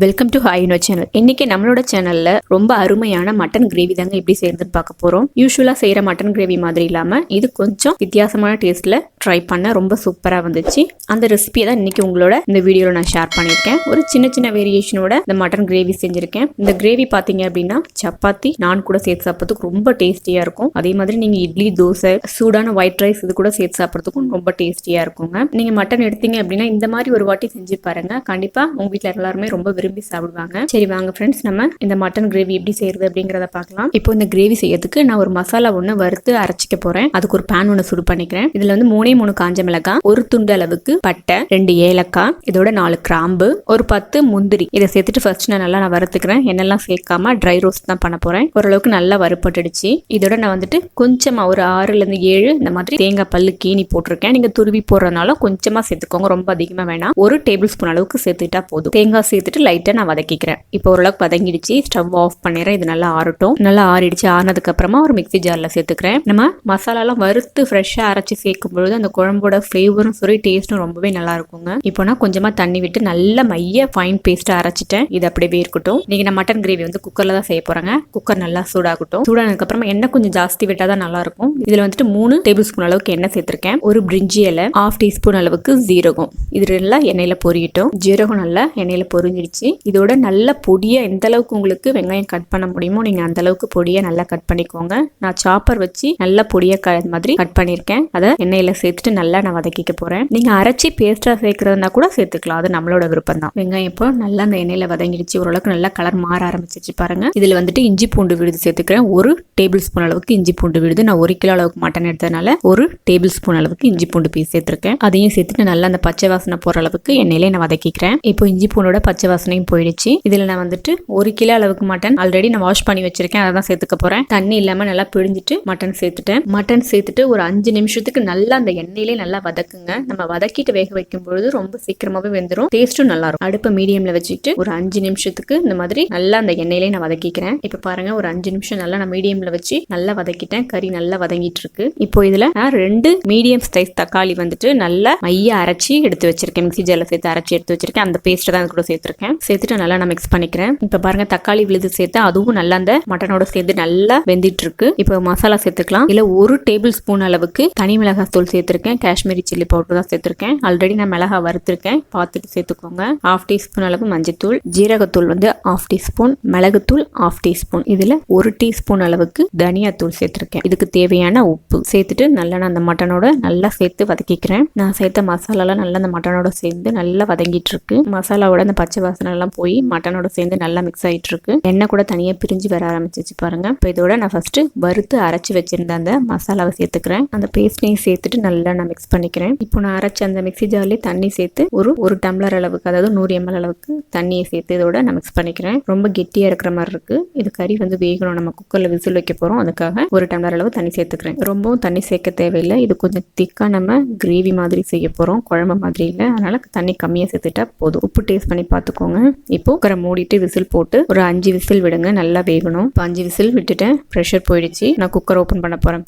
Welcome to Hi-Inno channel. இன்னைக்கு நம்மளோட சேனல்ல ரொம்ப அருமையான மட்டன் கிரேவி தாங்க எப்படி செய்யறதுன்னு பார்க்க போறோம். யூசுவலா செய்யற மட்டன் கிரேவி மாதிரி இல்லாம இது கொஞ்சம் வித்தியாசமான டேஸ்ட்ல ட்ரை பண்ண ரொம்ப சூப்பரா வந்துச்சு. அந்த ரெசிபியை தான் இன்னைக்கு உங்களோட இந்த வீடியோல நான் ஷேர் பண்ணியிருக்கேன். ஒரு சின்ன சின்ன வேரியேஷனோட இந்த மட்டன் கிரேவி செஞ்சிருக்கேன். இந்த கிரேவி பாத்தீங்க அப்படின்னா சப்பாத்தி நான் கூட சேர்த்து சாப்பிட்றதுக்கு ரொம்ப டேஸ்டியா இருக்கும். அதே மாதிரி நீங்க இட்லி, தோசை, சூடான ஒயிட் ரைஸ் இது கூட சேர்த்து சாப்பிட்றதுக்கும் ரொம்ப டேஸ்டியா இருக்குங்க. நீங்க மட்டன் எடுத்தீங்க அப்படின்னா இந்த மாதிரி ஒரு வாட்டி செஞ்சு பாருங்க. கண்டிப்பா உங்க வீட்டுல எல்லாருமே ரொம்ப விரும்பி சாப்பிடுவாங்க. சரி வாங்க ஃப்ரெண்ட்ஸ், நம்ம இந்த மட்டன் கிரேவி எப்படி செய்யறது அப்படிங்கறத பார்க்கலாம். இப்போ இந்த கிரேவி செய்யறதுக்கு நான் ஒரு மசாலா ஒண்ணு வறுத்து அரைச்சிக்க போறேன். அதுக்கு ஒரு பேன் ஒண்ணு சுடு பண்ணிக்கிறேன். இதுல வந்து 3 காஞ்ச மிளகாய், ஒரு துண்டு அளவுக்கு பட்டை, 2 ஏலக்காய், இதோட 4 கிராம்பு, ஒரு 10 முந்திரி இதை சேர்த்துட்டு ஃபர்ஸ்ட் நான் வறுத்துக்கிறேன். எண்ணெல்லாம் சேர்க்காம ட்ரை ரோஸ்ட் தான் பண்ண போறேன். ஓரளவுக்கு நல்லா வறுப்பட்டுடுச்சு. இதோட நான் வந்துட்டு கொஞ்சமா ஒரு 6ல இருந்து 7 இந்த மாதிரி தேங்காய் பல்லு கீனி போட்டிருக்கேன். நீங்க துருவி போடுறதுனால கொஞ்சமா சேர்த்துக்கோங்க, ரொம்ப அதிகமா வேணாம். 1 டேபிள் ஸ்பூன் அளவுக்கு சேர்த்துட்டா போதும். தேங்காய் சேர்த்துட்டு லைட்டா நான் வதக்கிக்கிறேன். இப்போ ஓரளவுக்கு வதங்கிடுச்சு. ஸ்டவ் ஆஃப் பண்ணிடுறேன். இது நல்லா ஆறட்டும். நல்லா ஆறிடுச்சு. ஆறினதுக்கு அப்புறமா ஒரு மிக்ஸி ஜார்ல சேர்த்துக்கிறேன். நம்ம மசாலாலாம் வறுத்து ஃப்ரெஷ்ஷா அரைச்சி சேர்க்கும் பொழுது அந்த குழம்போட ஃபிளேவரும் சரி டேஸ்ட்டும் ரொம்பவே நல்லா இருக்குங்க. இப்போ நான் கொஞ்சமா தண்ணி விட்டு நல்ல மைய ஃபைன் பேஸ்டா அரைச்சிட்டேன். இது அப்படியே இருக்கட்டும். நீங்க நான் மட்டன் கிரேவி வந்து குக்கர்ல தான் செய்ய போறாங்க. குக்கர் நல்லா சூடாகட்டும். சூடானதுக்கு அப்புறமா எண்ணெய் கொஞ்சம் ஜாஸ்தி விட்டாதான் நல்லா இருக்கும். இதுல வந்துட்டு 3 டேபிள் ஸ்பூன் அளவுக்கு எண்ணெய் சேர்த்திருக்கேன். ஒரு பிரிஞ்சி இலை, 1/2 டீஸ்பூன் அளவுக்கு ஜீரகம், இது நல்லா எண்ணெயில பொரியட்டும். ஜீரகம் நல்லா எண்ணெயில பொரிஞ்சிடுச்சு. இதோட நல்ல பொடியா எந்த அளவுக்கு உங்களுக்கு வெங்காயம் கட் பண்ண முடியுமோ நீங்க அந்த அளவுக்கு பொடியா நல்லா கட் பண்ணிக்கோங்க. நான் சாப்பர் வச்சு நல்லா பொடியா மாதிரி கட் பண்ணிருக்கேன். அதை எண்ணெயில சேர்த்துட்டு நல்லா நான் வதக்கிக்க போறேன். நீங்க அரைச்சி பேஸ்டா சேர்க்கறதுனா கூட சேர்த்துக்கலாம், அது நம்மளோட விருப்பம் தான். வெங்காயம் இப்போ நல்லா அந்த எண்ணெயில வதங்கிடுச்சு. ஓரளவுக்கு நல்லா கலர் மாற ஆரம்பிச்சிச்சு பாருங்க. இதுல வந்துட்டு இஞ்சி பூண்டு விழுது சேர்த்துக்கிறேன். 1 டேபிள் ஸ்பூன் அளவுக்கு இஞ்சி பூண்டு விழுது. நான் 1 கிலோ அளவுக்கு மட்டன் எடுத்ததுனால 1 டேபிள் ஸ்பூன் அளவுக்கு இஞ்சி பூண்டு பீஸ் சேர்த்திருக்கேன். அதையும் சேர்த்துட்டு நல்லா அந்த பச்சை வாசனை போற அளவுக்கு எண்ணெயிலே நான் வதக்கிக்கிறேன். இப்போ இஞ்சி பூண்டோட பச்சை வாசனையும் போயிடுச்சு. இதுல நான் வந்துட்டு 1 கிலோ அளவுக்கு மட்டன் ஆல்ரெடி நான் வாஷ் பண்ணி வச்சிருக்கேன். அதை தான் சேர்த்துக்க போறேன். தண்ணி இல்லாம நல்லா பிழிஞ்சிட்டு மட்டன் சேர்த்துட்டேன். மட்டன் சேர்த்துட்டு ஒரு 5 நிமிஷத்துக்கு நல்லா அந்த எண்ணெயிலே நல்லா வதக்குங்க. நம்ம வதக்கிட்டு வேக வைக்கும் பொழுது ரொம்ப சீக்கிரமாவே வெந்துடும். டேஸ்ட்டும் நல்லா இருக்கும். அடுப்பை மீடியம்ல வச்சுட்டு ஒரு 5 நிமிஷத்துக்கு இந்த மாதிரி நல்லா அந்த எண்ணெயிலே நான் வதக்கிக்கிறேன். இப்ப பாருங்க, ஒரு 5 நிமிஷம் நல்லா நான் மீடியம்ல வச்சு நல்லா வதக்கிட்டேன். கறி நல்லா வதங்கிட்டு இருக்கு. இப்போ இதுல நான் 2 மீடியம் சைஸ் தக்காளி வந்துட்டு நல்லா மைய அரைச்சி எடுத்து வச்சிருக்கேன். மிக்ஸி ஜார்ல சேர்த்து அரைச்சி எடுத்து வச்சிருக்கேன். அந்த பேஸ்ட் தான் கூட சேர்த்திருக்கேன். சேர்த்துட்டு நல்லா நான் மிக்ஸ் பண்ணிக்கிறேன். இப்ப பாருங்க, தக்காளி விழுது சேர்த்து அதுவும் நல்லா அந்த மட்டனோட சேர்த்து நல்லா வெந்துட்டு இருக்கு. இப்போ மசாலா சேர்த்துக்கலாம். இல்ல 1 டேபிள் ஸ்பூன் அளவுக்கு தனி மிளகாய் தூள் சேர்த்திருக்கேன். காஷ்மீரி சில்லி பவுடர் தான் சேர்த்திருக்கேன். ஆல்ரெடி நான் மிளகாய் வறுத்திருக்கேன், பார்த்துட்டு சேர்த்துக்கோங்க. 1/2 டீஸ்பூன் அளவு மஞ்சத்தூள், ஜீரகத்தூள் வந்து 1/2 டீஸ்பூன், மிளகுத்தூள் 1/2 டீஸ்பூன், இதுல 1 டீஸ்பூன் அளவுக்கு தனியா தூள் சேர்த்திருக்கேன். இதுக்கு தேவையான உப்பு சேர்த்துட்டு நல்லா நான் அந்த மட்டனோட நல்லா சேர்த்து வதக்கிக்கிறேன். நான் சேர்த்த மசாலாலாம் நல்லா அந்த மட்டனோட சேர்ந்து நல்லா வதங்கிட்டு இருக்கு. மசாலாவோட அந்த பச்சை வாசனை எல்லாம் போய் மட்டனோட சேர்ந்து நல்லா மிக்ஸ் ஆயிட்டு இருக்கு. எண்ணெய் கூட தனியா பிரிஞ்சு வர ஆரம்பிச்சிச்சு பாருங்க. இப்போ இதோட நான் ஃபர்ஸ்ட் வறுத்து அரைச்சி வச்சிருந்த அந்த மசாலாவை சேர்த்துக்கிறேன். அந்த பேஸ்ட்டையும் சேர்த்துட்டு நல்லா நான் மிக்ஸ் பண்ணிக்கிறேன். இப்போ நான் அரைச்ச அந்த மிக்ஸி ஜார்லயே தண்ணி சேர்த்து ஒரு டம்ளர் அளவுக்கு, அதாவது 100 ml அளவுக்கு தண்ணியை சேர்த்து இதோட நான் மிக்ஸ் பண்ணிக்கிறேன். ரொம்ப கெட்டியா இருக்கிற மாதிரி இருக்கு. இது கறி வந்து வேகணும். நம்ம குக்கர்ல விசில் வைக்க போறோம். அதுக்காக 1 டம்ளர் அளவு தண்ணி சேர்த்துக்கிறேன். ரொம்பவும் தண்ணி சேர்க்க தேவையில்லை. இது கொஞ்சம் திக்கா நம்ம கிரேவி மாதிரி செய்ய போறோம், குழம்பு மாதிரி இல்லை. அதனால தண்ணி கம்மியா சேர்த்துட்டா போதும். உப்பு டேஸ்ட் பண்ணி பார்த்துக்கோங்க. இப்போ குக்கரை மூடிட்டு விசில் போட்டு ஒரு 5 விசில் விடுங்க. நல்லா வேகணும். 5 விசில் விட்டுட்டேன். ப்ரெஷர் போயிடுச்சு. நான் குக்கர் ஓபன் பண்ண போறேன்.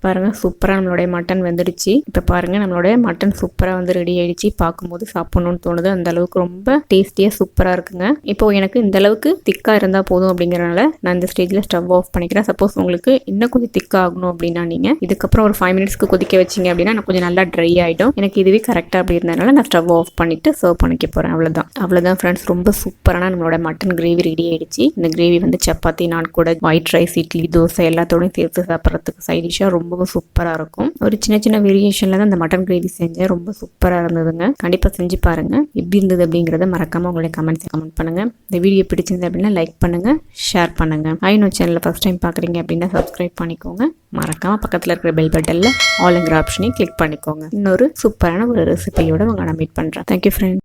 பாருங்க சூப்பரா நம்மளுடைய மட்டன் வெந்துடுச்சு. இப்ப பாருங்க, நம்மளுடைய மட்டன் சூப்பரா வந்து ரெடி ஆயிடுச்சு. பார்க்கும்போது சாப்பிடணும்னு தோணுது. அந்த அளவுக்கு ரொம்ப டேஸ்டியா சூப்பரா இருக்குங்க. இப்போ எனக்கு இந்த அளவுக்கு திக்கா இருந்தா போதும் அப்படிங்கறதுனால நான் இந்த ஸ்டேஜ்ல ஸ்டவ் ஆஃப் பண்ணிக்கிறேன். சப்போஸ் உங்களுக்கு இன்னும் கொஞ்சம் திக்கா ஆகணும் அப்படின்னா நீங்க இதுக்கப்புறம் ஒரு 5 மினிட்ஸ்க்கு கொதிக்க வச்சீங்க அப்படின்னா நான் கொஞ்சம் நல்லா ட்ரை ஆயிடும். எனக்கு இதுவே கரெக்டா அப்படி இருந்ததுனால நான் ஸ்டவ் ஆஃப் பண்ணிட்டு சர்வ் பண்ணிக்க போறேன். அவ்வளவுதான் ஃப்ரெண்ட்ஸ். ரொம்ப சூப்பரான நம்மளோட மட்டன் கிரேவி ரெடி ஆயிடுச்சு. இந்த கிரேவி வந்து சப்பாத்தி, நான் கூட ஒயிட் ரைஸ், இட்லி, தோசை எல்லாத்தோடையும் சேர்த்து சாப்பிட்றதுக்கு சைட் டிஷ்ஷா ரொம்பவும் சூப்பரா இருக்கும். ஒரு சின்ன சின்ன வேரியேஷன்ல தான் இந்த மட்டன் கிரேவி செஞ்சேன். ரொம்ப சூப்பரா இருந்ததுங்க. கண்டிப்பா செஞ்சு பாருங்க. எப்படி இருந்தது அப்படிங்கறத மறக்காம உங்களுடைய கமெண்ட் பண்ணுங்க. இந்த வீடியோ பிடிச்சிருந்தது அப்படின்னா லைக் பண்ணுங்க, ஷேர் பண்ணுங்க. Hi-Inno சேனலை ஃபர்ஸ்ட் டைம் பாக்குறீங்க அப்படின்னா சப்ஸ்கிரைப் பண்ணிக்கோங்க. மறக்காம பக்கத்துல இருக்கிற பெல் பட்டன்ல ஆல்ங்கிற ஆப்ஷனையும் கிளிக் பண்ணிக்கோங்க. இன்னொரு சூப்பரான ஒரு ரெசிபியோட உங்களை நான் மீட் பண்றேன். Thank you friend.